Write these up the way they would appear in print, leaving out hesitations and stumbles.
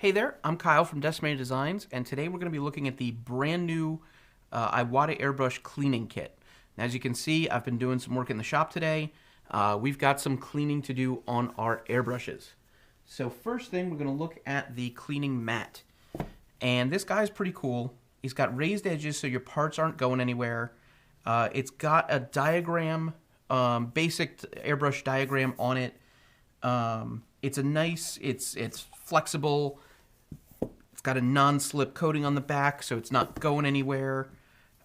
Hey there, I'm Kyle from Decimated Designs, and today we're going to be looking at the brand new IWATA Airbrush cleaning kit. And as you can see, I've been doing some work in the shop today. We've got some cleaning to do on our airbrushes. So first thing, we're going to look at the cleaning mat. And this guy's pretty cool. He's got raised edges so your parts aren't going anywhere. It's got a diagram, basic airbrush diagram on it. It's a nice, it's flexible. It's got a non-slip coating on the back, so it's not going anywhere.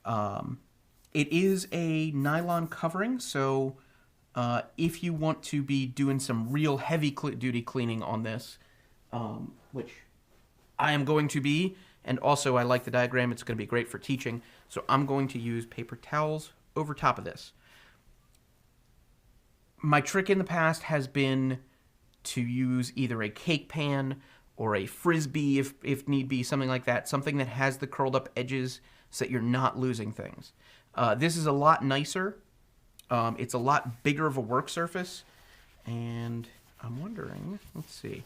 It is a nylon covering, so if you want to be doing some real heavy-duty cleaning on this, which I am going to be, and also I like the diagram, it's going to be great for teaching, so I'm going to use paper towels over top of this. My trick in the past has been to use either a cake pan or a frisbee if need be, something like that, something that has the curled up edges so that you're not losing things. This is a lot nicer. It's a lot bigger of a work surface, and I'm wondering, let's see.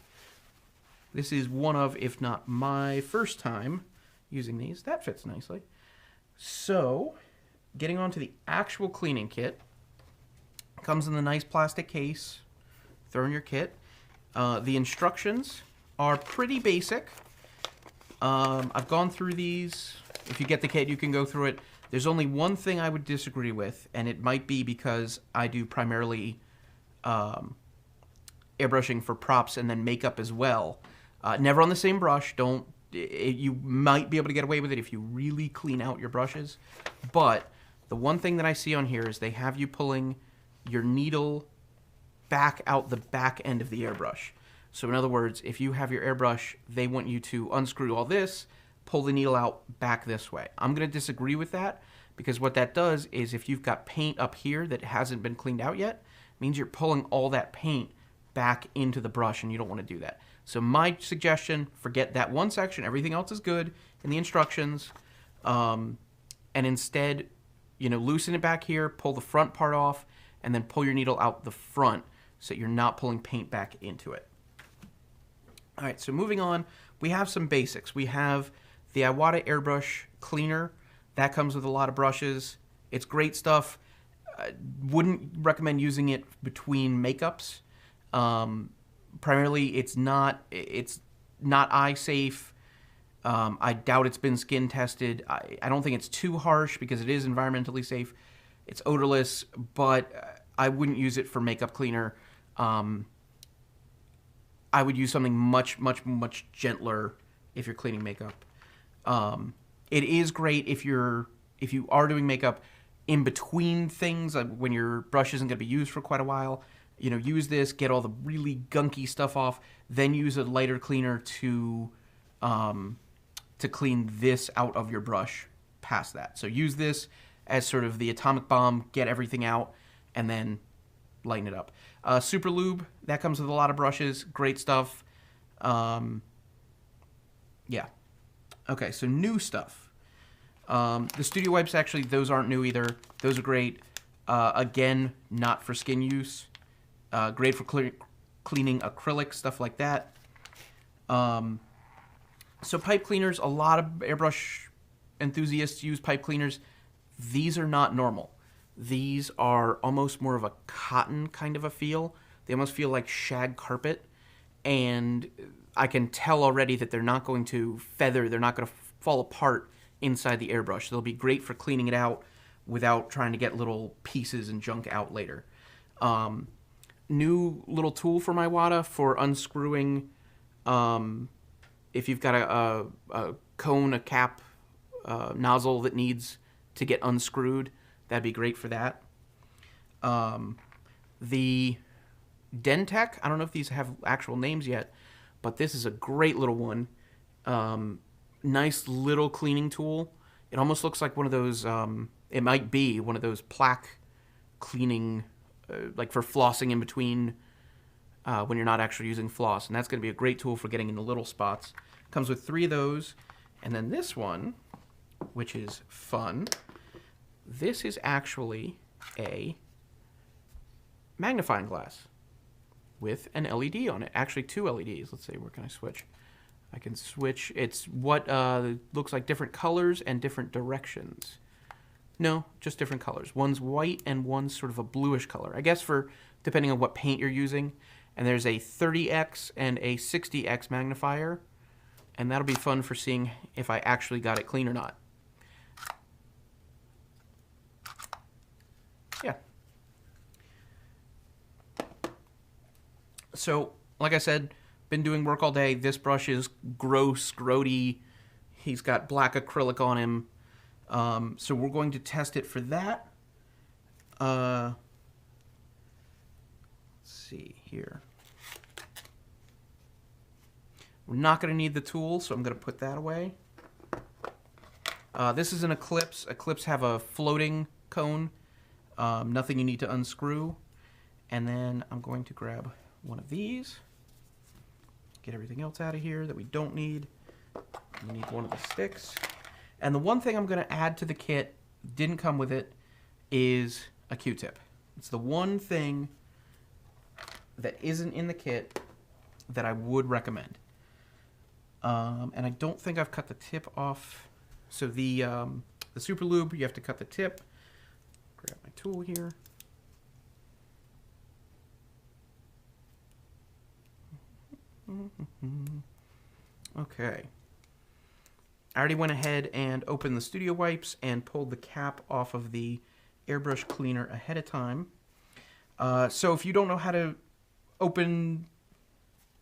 This is one of, if not my first time using these. That fits nicely. So, getting on to the actual cleaning kit. Comes in the nice plastic case. Throw in your kit. The instructions are pretty basic. I've gone through these. If you get the kit, you can go through it. There's only one thing I would disagree with, and it might be because I do primarily airbrushing for props and then makeup as well. Never on the same brush. You might be able to get away with it if you really clean out your brushes. But the one thing that I see on here is they have you pulling your needle back out the back end of the airbrush. So in other words, if you have your airbrush, they want you to unscrew all this, pull the needle out back this way. I'm going to disagree with that because what that does is if you've got paint up here that hasn't been cleaned out yet, it means you're pulling all that paint back into the brush, and you don't want to do that. So my suggestion, forget that one section. Everything else is good in the instructions. And instead, loosen it back here, pull the front part off, and then pull your needle out the front so that you're not pulling paint back into it. All right, so moving on, we have some basics. We have the IWATA Airbrush Cleaner. That comes with a lot of brushes. It's great stuff. Wouldn't recommend using it between makeups. Primarily, it's not eye safe. I doubt it's been skin tested. I don't think it's too harsh because it is environmentally safe. It's odorless, but I wouldn't use it for makeup cleaner. I would use something much, much, much gentler if you're cleaning makeup. It is great if you are doing makeup in between things, when your brush isn't going to be used for quite a while. Use this, get all the really gunky stuff off, then use a lighter cleaner to clean this out of your brush past that. So use this as sort of the atomic bomb, get everything out, and then lighten it up. Super Lube, that comes with a lot of brushes, great stuff. Yeah. Okay, so new stuff. The Studio Wipes, actually, those aren't new either. Those are great. Again, not for skin use. Great for cleaning acrylic, stuff like that. So pipe cleaners, a lot of airbrush enthusiasts use pipe cleaners. These are not normal. These are almost more of a cotton kind of a feel. They almost feel like shag carpet. And I can tell already that they're not going to feather, they're not going to fall apart inside the airbrush. They'll be great for cleaning it out without trying to get little pieces and junk out later. New little tool from IWATA for unscrewing. If you've got a cone, a cap, nozzle that needs to get unscrewed, that'd be great for that. The Dentec, I don't know if these have actual names yet, but this is a great little one. Nice little cleaning tool. It almost looks like one of those, it might be one of those plaque cleaning, like for flossing in between when you're not actually using floss. And that's going to be a great tool for getting into little spots. Comes with 3 of those. And then this one, which is fun, this is actually a magnifying glass with an LED on it. Actually, 2 LEDs. Let's see, where can I switch? I can switch. It's what looks like different colors and different directions. No, just different colors. One's white and one's sort of a bluish color. I guess for depending on what paint you're using. And there's a 30x and a 60x magnifier. And that'll be fun for seeing if I actually got it clean or not. Yeah. So, like I said, been doing work all day. This brush is gross, grody. He's got black acrylic on him. So we're going to test it for that. Let's see here. We're not going to need the tool, so I'm going to put that away. This is an Eclipse. Eclipse have a floating cone. Nothing you need to unscrew. And then I'm going to grab one of these. Get everything else out of here that we don't need. We need one of the sticks. And the one thing I'm going to add to the kit, didn't come with it, is a Q-tip. It's the one thing that isn't in the kit that I would recommend. And I don't think I've cut the tip off. So the Super Lube, you have to cut the tip. Grab my tool here. Okay. I already went ahead and opened the studio wipes and pulled the cap off of the airbrush cleaner ahead of time. So if you don't know how to open,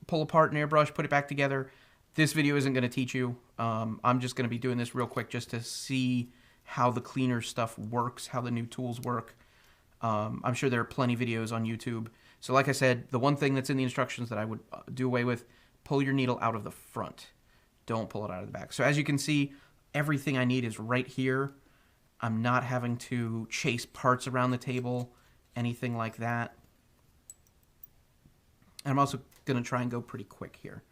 pull apart an airbrush, put it back together, this video isn't going to teach you. I'm just going to be doing this real quick just to see how the cleaner stuff works, how the new tools work. I'm sure there are plenty of videos on YouTube. So like I said, the one thing that's in the instructions that I would do away with, pull your needle out of the front. Don't pull it out of the back. So as you can see, everything I need is right here. I'm not having to chase parts around the table, anything like that. And I'm also going to try and go pretty quick here.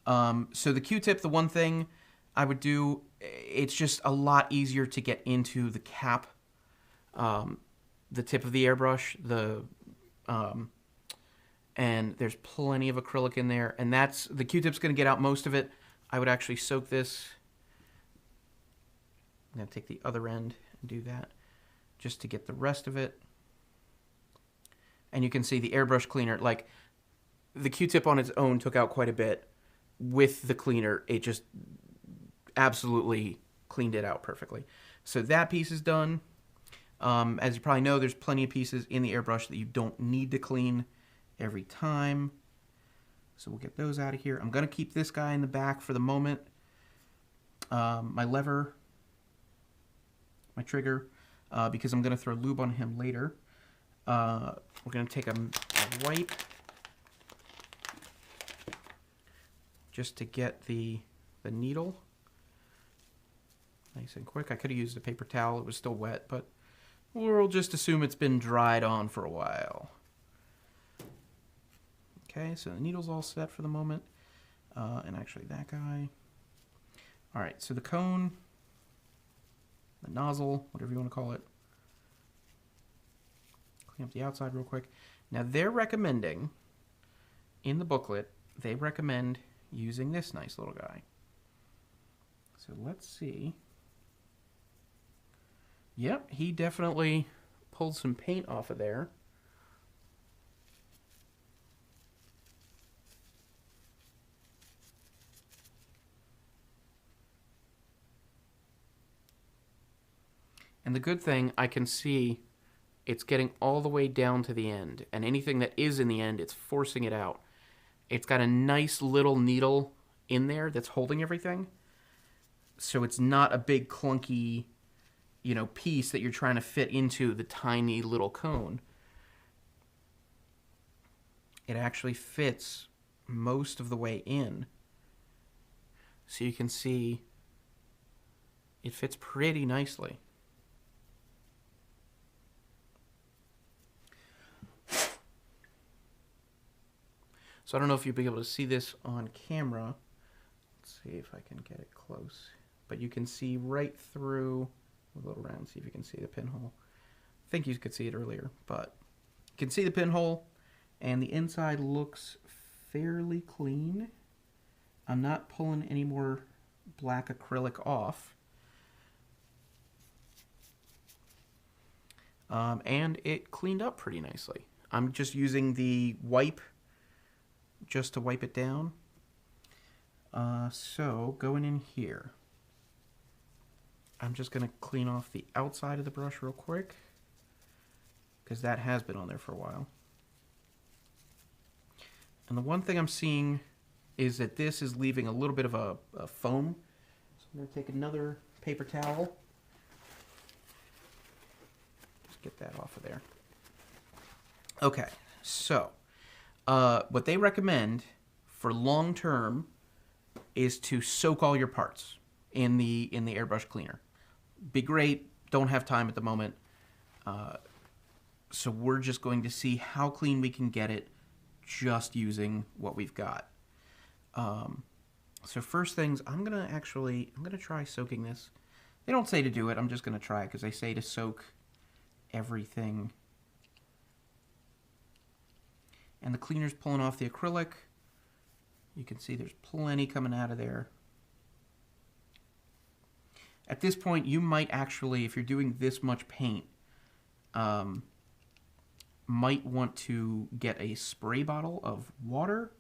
So the Q-tip, the one thing I would do, it's just a lot easier to get into the cap, the tip of the airbrush, and there's plenty of acrylic in there, and the Q-tip's going to get out most of it. I would actually soak this. I'm going to take the other end and do that just to get the rest of it. And you can see the airbrush cleaner, like the Q-tip on its own took out quite a bit. With the cleaner, it just absolutely cleaned it out perfectly. So that piece is done. As you probably know, there's plenty of pieces in the airbrush that you don't need to clean every time. So we'll get those out of here. I'm going to keep this guy in the back for the moment. My lever, my trigger, because I'm going to throw lube on him later. We're going to take a wipe just to get the needle nice and quick. I could have used a paper towel. It was still wet, but we'll just assume it's been dried on for a while. Okay, so the needle's all set for the moment. And actually that guy. All right, so the cone, the nozzle, whatever you want to call it. Clean up the outside real quick. Now they're recommending, in the booklet, they recommend using this nice little guy. So let's see. Yep, he definitely pulled some paint off of there. And the good thing, I can see it's getting all the way down to the end. And anything that is in the end, it's forcing it out. It's got a nice little needle in there that's holding everything. So it's not a big clunky, piece that you're trying to fit into the tiny little cone. It actually fits most of the way in. So you can see it fits pretty nicely. So I don't know if you'll be able to see this on camera. Let's see if I can get it close. But you can see right through, a little around, see if you can see the pinhole. I think you could see it earlier, but you can see the pinhole, and the inside looks fairly clean. I'm not pulling any more black acrylic off. And it cleaned up pretty nicely. I'm just using the wipe just to wipe it down. So going in here, I'm just going to clean off the outside of the brush real quick, because that has been on there for a while. And the one thing I'm seeing is that this is leaving a little bit of a foam. So I'm going to take another paper towel. Just get that off of there. Okay, so what they recommend for long term is to soak all your parts in the airbrush cleaner. Be great, don't have time at the moment. So we're just going to see how clean we can get it just using what we've got. So first things, I'm gonna try soaking this. They don't say to do it, I'm just gonna try it because they say to soak everything. And the cleaner's pulling off the acrylic. You can see there's plenty coming out of there. At this point, you might actually, if you're doing this much paint, might want to get a spray bottle of water,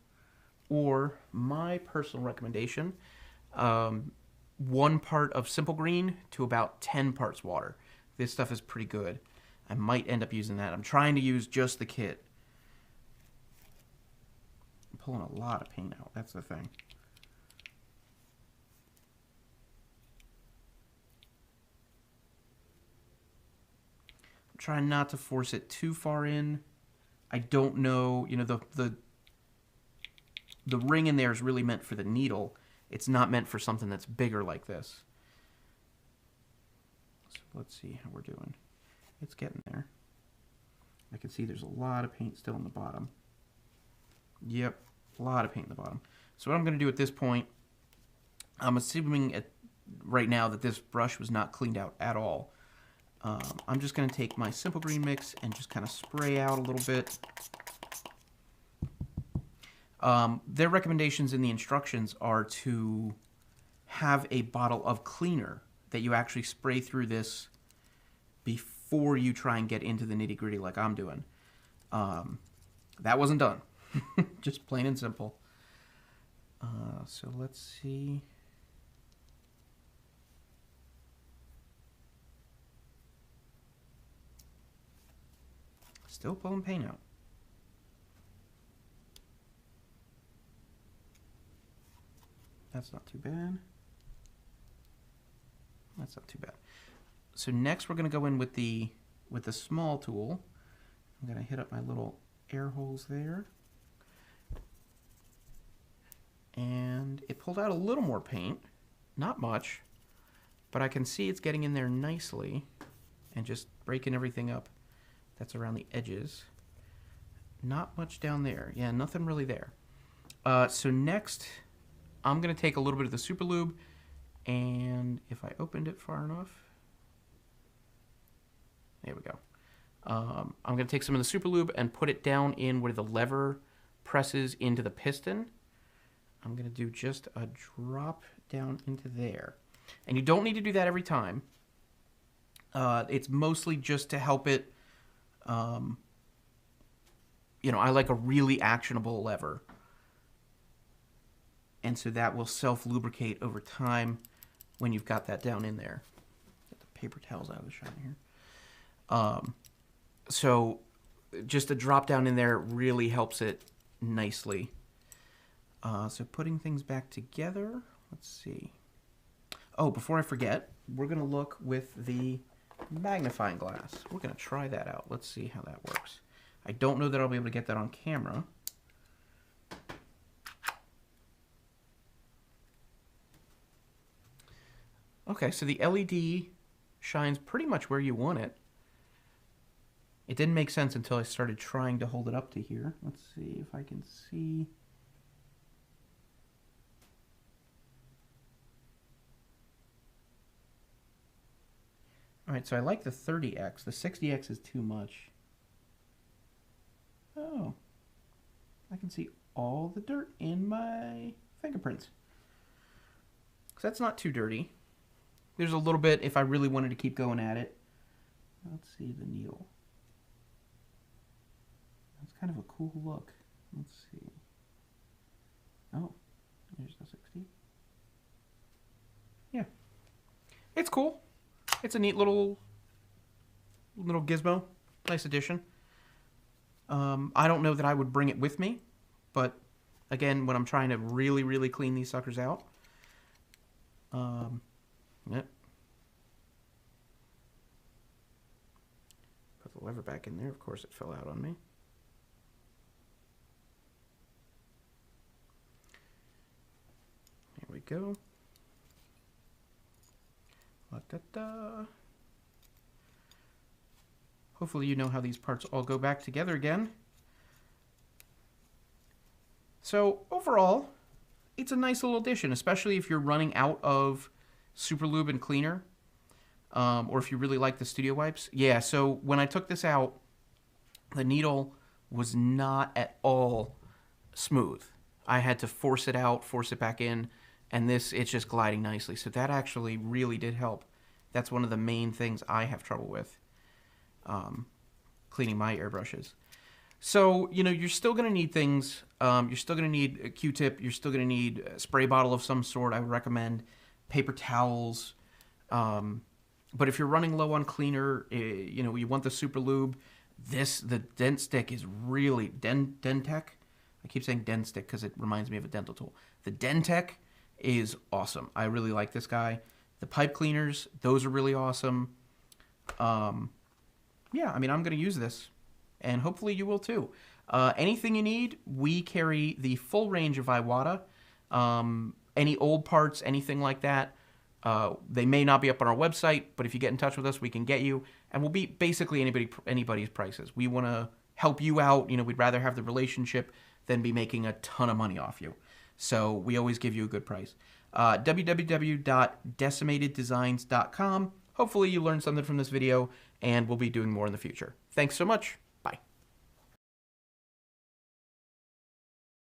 or my personal recommendation, 1 part of simple green to about 10 parts water. This stuff is pretty good. I might end up using that. I'm trying to use just the kit. I'm pulling a lot of paint out, that's the thing. Try not to force it too far in. I don't know, you know, the ring in there is really meant for the needle. It's not meant for something that's bigger like this. So let's see how we're doing. It's getting there. I can see there's a lot of paint still on the bottom. Yep, a lot of paint in the bottom. So what I'm going to do at this point, I'm assuming right now that this brush was not cleaned out at all. I'm just going to take my simple green mix and just kind of spray out a little bit. Their recommendations in the instructions are to have a bottle of cleaner that you actually spray through this before you try and get into the nitty-gritty like I'm doing. That wasn't done. Just plain and simple. So let's see. Still pulling paint out. That's not too bad. That's not too bad. So next we're going to go in with the small tool. I'm going to hit up my little air holes there. And it pulled out a little more paint. Not much. But I can see it's getting in there nicely and just breaking everything up that's around the edges. Not much down there. Yeah, nothing really there. So next, I'm going to take a little bit of the Super Lube, and if I opened it far enough, there we go. I'm going to take some of the Super Lube and put it down in where the lever presses into the piston. I'm going to do just a drop down into there. And you don't need to do that every time. It's mostly just to help it. You know, I like a really actionable lever. And so that will self-lubricate over time when you've got that down in there. Get the paper towels out of the shot here. So just a drop down in there really helps it nicely. So putting things back together, let's see. Oh, before I forget, we're going to look with the magnifying glass. We're going to try that out. Let's see how that works. I don't know that I'll be able to get that on camera. Okay, so the LED shines pretty much where you want it. It didn't make sense until I started trying to hold it up to here. Let's see if I can see. All right, so I like the 30X. The 60X is too much. Oh, I can see all the dirt in my fingerprints. Because that's not too dirty. There's a little bit if I really wanted to keep going at it. Let's see the needle. That's kind of a cool look. Let's see. Oh, there's the 60. Yeah. It's cool. It's a neat little gizmo. Nice addition. I don't know that I would bring it with me, but again, when I'm trying to really, really clean these suckers out, yep. Put the lever back in there. Of course, it fell out on me. Here we go. La-da-da. Hopefully you know how these parts all go back together again. So overall, it's a nice little addition, especially if you're running out of super lube and cleaner, or if you really like the studio wipes. Yeah, so when I took this out, the needle was not at all smooth. I had to force it out, force it back in, and it's just gliding nicely. So that actually really did help. That's one of the main things I have trouble with, cleaning my airbrushes. So, you know, you're still going to need things. You're still going to need a Q-tip. You're still going to need a spray bottle of some sort. I would recommend paper towels. But if you're running low on cleaner, you know, you want the super lube. The dent stick is really, Dentec. I keep saying dent stick because it reminds me of a dental tool. The Dentec is awesome. I really like this guy. The pipe cleaners, those are really awesome. Yeah, I mean, I'm going to use this, and hopefully you will too. Anything you need, we carry the full range of IWATA. Any old parts, anything like that, they may not be up on our website, but if you get in touch with us, we can get you, and we'll be basically anybody's prices. We want to help you out. You know, we'd rather have the relationship than be making a ton of money off you. So we always give you a good price. www.decimateddesigns.com. Hopefully you learned something from this video, and we'll be doing more in the future. Thanks so much.